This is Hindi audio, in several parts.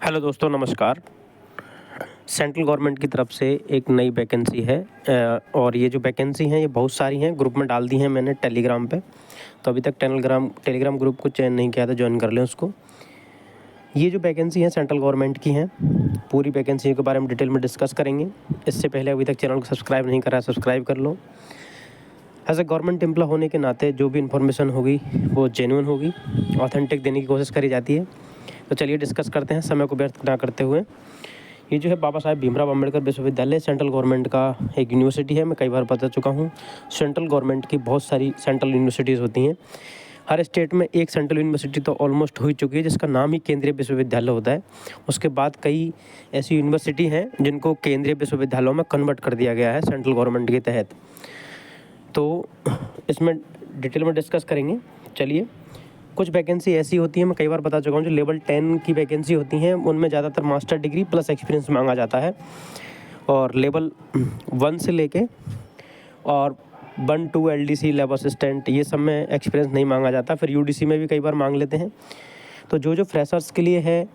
हेलो दोस्तों, नमस्कार। सेंट्रल गवर्नमेंट की तरफ से एक नई वैकेंसी है और ये जो वैकेंसी हैं ये बहुत सारी हैं। ग्रुप में डाल दी हैं मैंने टेलीग्राम पे। तो अभी तक टेलीग्राम ग्रुप को चयन नहीं किया था, ज्वाइन कर लें उसको। ये जो वैकेंसी है सेंट्रल गवर्नमेंट की हैं, पूरी वैकेंसी के बारे में डिटेल में डिस्कस करेंगे। इससे पहले अभी तक चैनल को सब्सक्राइब नहीं करा है, सब्सक्राइब कर लो। एज ए गवर्नमेंट एम्प्लॉय होने के नाते जो भी इन्फॉर्मेशन होगी वो जेन्युइन होगी, ऑथेंटिक देने की कोशिश करी जाती है। तो चलिए डिस्कस करते हैं समय को व्यर्थ ना करते हुए। ये जो है बाबा साहेब भीमराव अम्बेडकर विश्वविद्यालय सेंट्रल गवर्नमेंट का एक यूनिवर्सिटी है। मैं कई बार बता चुका हूँ, सेंट्रल गवर्नमेंट की बहुत सारी सेंट्रल यूनिवर्सिटीज़ होती हैं। हर स्टेट में एक सेंट्रल यूनिवर्सिटी तो ऑलमोस्ट हो ही चुकी है, जिसका नाम ही केंद्रीय विश्वविद्यालय होता है। उसके बाद कई ऐसी यूनिवर्सिटी हैं जिनको केंद्रीय विश्वविद्यालयों में कन्वर्ट कर दिया गया है सेंट्रल गवर्नमेंट के तहत। तो इसमें डिटेल में डिस्कस करेंगे। चलिए, कुछ वैकेंसी ऐसी होती हैं, मैं कई बार बता चुका हूँ, जो लेवल 10 की वैकेंसी होती हैं उनमें ज़्यादातर मास्टर डिग्री प्लस एक्सपीरियंस मांगा जाता है। और लेवल 1 से लेके और 1-2 LDC लैब असिस्टेंट, ये सब में एक्सपीरियंस नहीं मांगा जाता। फिर UDC में भी कई बार मांग लेते हैं। तो जो फ्रेशर्स के लिए है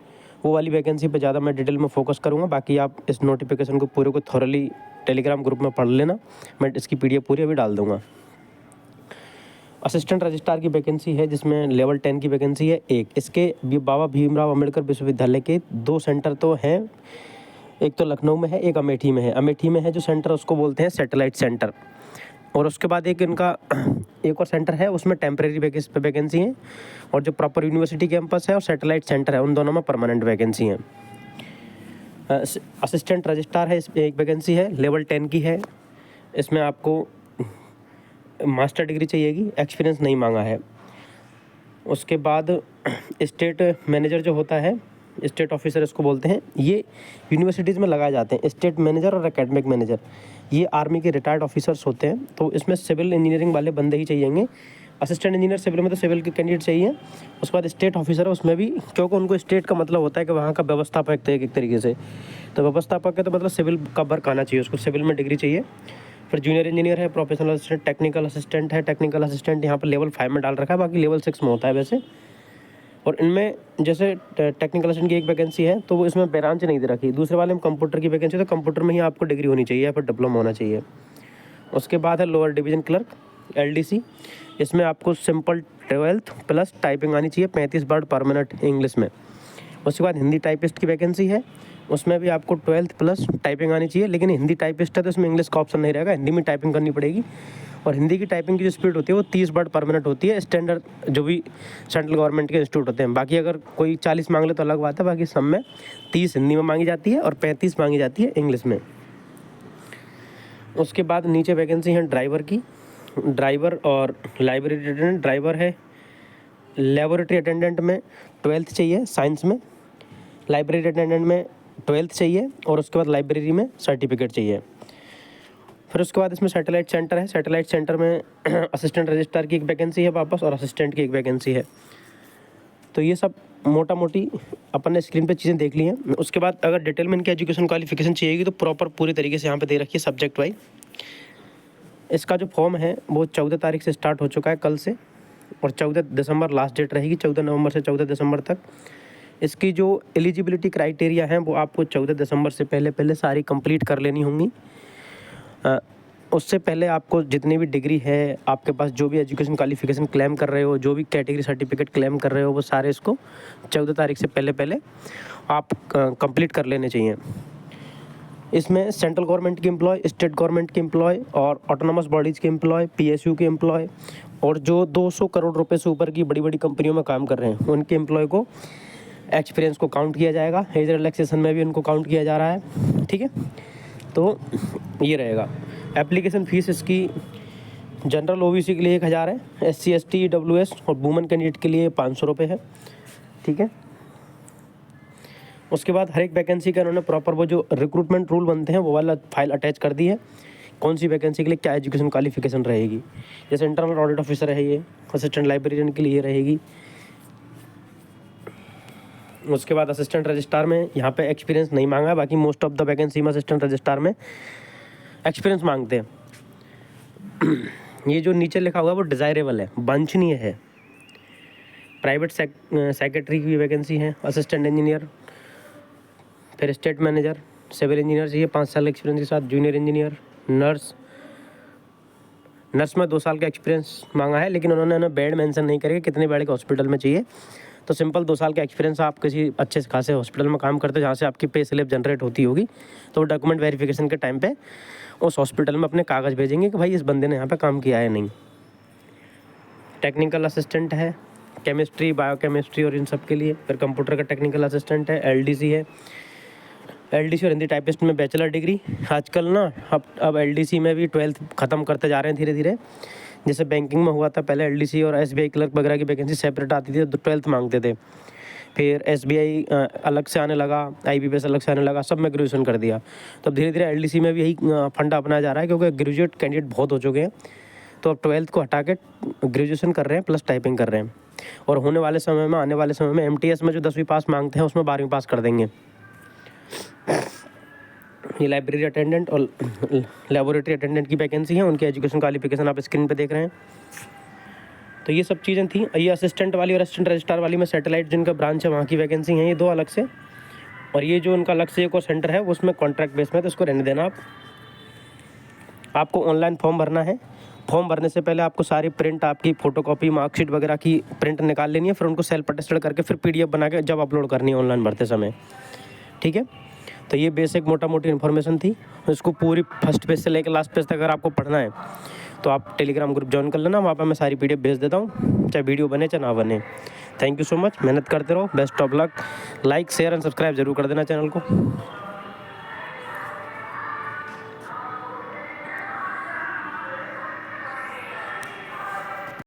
वो वाली वैकेंसी पे ज़्यादा मैं डिटेल में फोकस करूँगा। बाकी आप इस नोटिफिकेशन को पूरे को थॉरली टेलीग्राम ग्रुप में पढ़ लेना। मैं इसकी PDF पूरी अभी डाल दूँगा। असिस्टेंट रजिस्ट्रार की वैकेंसी है, जिसमें लेवल 10 की वैकेंसी है एक। इसके बाबा भीमराव अम्बेडकर विश्वविद्यालय के 2 सेंटर तो हैं। एक तो लखनऊ में है, एक अमेठी में है। अमेठी में है जो सेंटर, उसको बोलते हैं सैटेलाइट सेंटर। और उसके बाद एक इनका एक और सेंटर है, उसमें टेम्परेरी वैकेंसी है। और जो प्रॉपर यूनिवर्सिटी कैंपस है और सैटेलाइट सेंटर है, उन दोनों में परमानेंट वैकेंसी हैं। असिस्टेंट रजिस्ट्रार है, इस एक वैकेंसी है, लेवल 10 की है। इसमें आपको मास्टर डिग्री चाहिएगी, एक्सपीरियंस नहीं मांगा है। उसके बाद स्टेट मैनेजर जो होता है, स्टेट ऑफिसर इसको बोलते हैं, ये यूनिवर्सिटीज़ में लगाए जाते हैं। स्टेट मैनेजर और एकेडमिक मैनेजर ये आर्मी के रिटायर्ड ऑफिसर्स होते हैं। तो इसमें सिविल इंजीनियरिंग वाले बंदे ही चाहिएंगे। असिस्टेंट इंजीनियर सिविल में तो सिविल के कैंडिडेट चाहिए। उसके बाद स्टेट ऑफिसर है, उसमें भी, क्योंकि उनको स्टेट का मतलब होता है कि वहाँ का व्यवस्थापक है एक तरीके से। तो व्यवस्थापक है तो मतलब सिविल का वर्क आना चाहिए, उसको सिविल में डिग्री चाहिए। फिर जूनियर इंजीनियर है, प्रोफेशनल असिस्टेंट, टेक्निकल असिस्टेंट है। टेक्निकल असिस्टेंट यहाँ पर लेवल 5 में डाल रखा है, बाकी लेवल 6 में होता है वैसे। और इनमें जैसे टेक्निकल असिस्टेंट की एक वैकेंसी है, तो वो इसमें ब्रांच नहीं दे रखी। दूसरे वाले में कंप्यूटर की वैकेंसी है, तो कंप्यूटर में ही आपको डिग्री होनी चाहिए या फिर डिप्लोमा होना चाहिए। उसके बाद है लोअर डिवीज़न क्लर्क LDC। इसमें आपको सिंपल 12th प्लस टाइपिंग आनी चाहिए, 35 वर्ड पर मिनट इंग्लिश में। उसके बाद हिंदी टाइपिस्ट की वैकेंसी है, उसमें भी आपको 12th प्लस टाइपिंग आनी चाहिए। लेकिन हिंदी टाइपिस्ट है तो इसमें इंग्लिश का ऑप्शन नहीं रहेगा, हिंदी में टाइपिंग करनी पड़ेगी। और हिंदी की टाइपिंग की जो स्पीड होती है वो 30 वर्ड पर मिनट होती है, स्टैंडर्ड जो भी सेंट्रल गवर्नमेंट के इंस्टीट्यूट होते हैं। बाकी अगर कोई 40 मांग ले तो अलग बात है, बाकी सब में 30 हिंदी में मांगी जाती है और 35 मांगी जाती है इंग्लिश में। उसके बाद नीचे वैकेंसी है ड्राइवर की, ड्राइवर और लाइब्रेरी अटेंडेंट। ड्राइवर है, लेबोरेटरी अटेंडेंट में 12th चाहिए साइंस में, लाइब्रेरी अटेंडेंट में 12th चाहिए, और उसके बाद लाइब्रेरी में सर्टिफिकेट चाहिए। फिर उसके बाद इसमें सैटेलाइट सेंटर है। सैटेलाइट सेंटर में असिस्टेंट रजिस्ट्रार की एक वैकेंसी है वापस, और असिस्टेंट की एक वैकेंसी है। तो ये सब मोटा मोटी अपन ने स्क्रीन पे चीज़ें देख ली हैं। उसके बाद अगर डिटेल में इनकी एजुकेशन क्वालिफिकेशन चाहिएगी तो प्रॉपर पूरी तरीके से यहाँ पे दे रखी है सब्जेक्ट वाइज। इसका जो फॉर्म है वो 14 तारीख से स्टार्ट हो चुका है, कल से, और 14 दिसंबर लास्ट डेट रहेगी, 14 नवंबर से 14 दिसंबर तक। इसकी जो एलिजिबिलिटी क्राइटेरिया हैं वो आपको 14 दिसंबर से पहले सारी कंप्लीट कर लेनी होंगी। उससे पहले आपको जितनी भी डिग्री है आपके पास, जो भी एजुकेशन क्वालिफिकेशन क्लेम कर रहे हो, जो भी कैटेगरी सर्टिफिकेट क्लेम कर रहे हो, वो सारे इसको 14 तारीख से पहले आप कंप्लीट कर लेने चाहिए। इसमें सेंट्रल गवर्नमेंट के एम्प्लॉय, स्टेट गवर्नमेंट के एम्प्लॉय और ऑटोनॉमस बॉडीज़ के एम्प्लॉय, PSU के एम्प्लॉय, और जो 200 करोड़ रुपए से ऊपर की बड़ी बड़ी कंपनियों में काम कर रहे हैं उनके एम्प्लॉय को एक्सपीरियंस को काउंट किया जाएगा। एज रिलैक्सेशन में भी उनको काउंट किया जा रहा है, ठीक है। तो ये रहेगा। एप्लीकेशन फ़ीस इसकी जनरल OBC के लिए 1000 है, SC ST EWS और वुमेन कैंडिडेट के लिए 500 रुपये है, ठीक है। उसके बाद हर एक वैकेंसी का उन्होंने प्रॉपर वो जो रिक्रूटमेंट रूल बनते हैं वो वाला फाइल अटैच कर दी है, कौन सी वैकेंसी के लिए क्या एजुकेशन क्वालिफिकेशन रहेगी। जैसे इंटरनल ऑडिट ऑफिसर है ये, असिस्टेंट लाइब्रेरियन के लिए रहेगी। उसके बाद असिस्टेंट रजिस्ट्रार में यहाँ पे एक्सपीरियंस नहीं मांगा है, बाकी मोस्ट ऑफ द वैकेंसी में असिस्टेंट रजिस्ट्रार में एक्सपीरियंस मांगते हैं। ये जो नीचे लिखा हुआ है वो डिज़ायरेबल है, वांछनीय है। प्राइवेट सेक्रेटरी की वैकेंसी है, असिस्टेंट इंजीनियर, फिर स्टेट मैनेजर, सिविल इंजीनियर चाहिए 5 साल एक्सपीरियंस के साथ, जूनियर इंजीनियर, नर्स में 2 साल का एक्सपीरियंस मांगा है, लेकिन उन्होंने बेड मेंशन नहीं करेगा कितने बेड के हॉस्पिटल में चाहिए। तो सिंपल 2 साल का एक्सपीरियंस, आप किसी अच्छे से खासे हॉस्पिटल में काम करते हो जहाँ से आपकी पे स्लिप जनरेट होती होगी, तो डॉक्यूमेंट वेरिफिकेशन के टाइम पे उस हॉस्पिटल में अपने कागज़ भेजेंगे कि भाई इस बंदे ने यहाँ पे काम किया है नहीं। टेक्निकल असिस्टेंट है, केमिस्ट्री, बायोकेमिस्ट्री और इन सब के लिए। फिर कंप्यूटर का टेक्निकल असिस्टेंट है, एलडीसी है, एलडीसी और हिंदी टाइपिस्ट में बैचलर डिग्री। आजकल ना अब एलडीसी में भी 12th ख़त्म करते जा रहे हैं धीरे धीरे। जैसे बैंकिंग में हुआ था पहले, एलडीसी और एसबीआई क्लर्क वगैरह की वैकेंसी सेपरेट आती थी तो 12th मांगते थे। फिर एसबीआई अलग से आने लगा, आईबीपीएस अलग से आने लगा, सब में ग्रेजुएशन कर दिया। तो अब धीरे धीरे एलडीसी में भी यही फंडा अपनाया जा रहा है, क्योंकि ग्रेजुएट कैंडिडेट बहुत हो चुके हैं। तो अब 12th को हटा के ग्रेजुएशन कर रहे हैं प्लस टाइपिंग कर रहे हैं। और होने वाले समय में, आने वाले समय में एमटीएस में जो 10वीं पास मांगते हैं उसमें 12वीं पास कर देंगे। ये लाइब्रेरी अटेंडेंट और लेबोरेटरी अटेंडेंट की वैकेंसी है, उनकी एजुकेशन क्वालिफिकेशन आप स्क्रीन पे देख रहे हैं। तो ये सब चीज़ें थी। ये असिस्टेंट वाली और असिस्टेंट रजिस्ट्रार वाली में सैटेलाइट जिनका ब्रांच है वहाँ की वैकेंसी है, ये 2 अलग से। और ये जो उनका अलग से एक और सेंटर है उसमें कॉन्ट्रैक्ट बेस में, तो इसको रहने देना। आपको ऑनलाइन फॉर्म भरना है। फॉर्म भरने से पहले आपको सारी प्रिंट, आपकी फ़ोटोकॉपी, मार्कशीट वगैरह की प्रिंट निकाल लेनी है, फिर उनको सेल्फ अटेस्टेड करके फिर PDF बना के जब अपलोड करनी है ऑनलाइन भरते समय। ठीक है, तो ये बेसिक मोटा मोटी इन्फॉर्मेशन थी। इसको पूरी फर्स्ट पेज से लेकर लास्ट पेज तक अगर आपको पढ़ना है तो आप टेलीग्राम ग्रुप ज्वाइन कर लेना, वहाँ पर मैं सारी PDF भेज देता हूँ, चाहे वीडियो बने चाहे ना बने। थैंक यू सो मच, मेहनत करते रहो, best of luck. Like, share and subscribe जरूर कर देना चैनल को।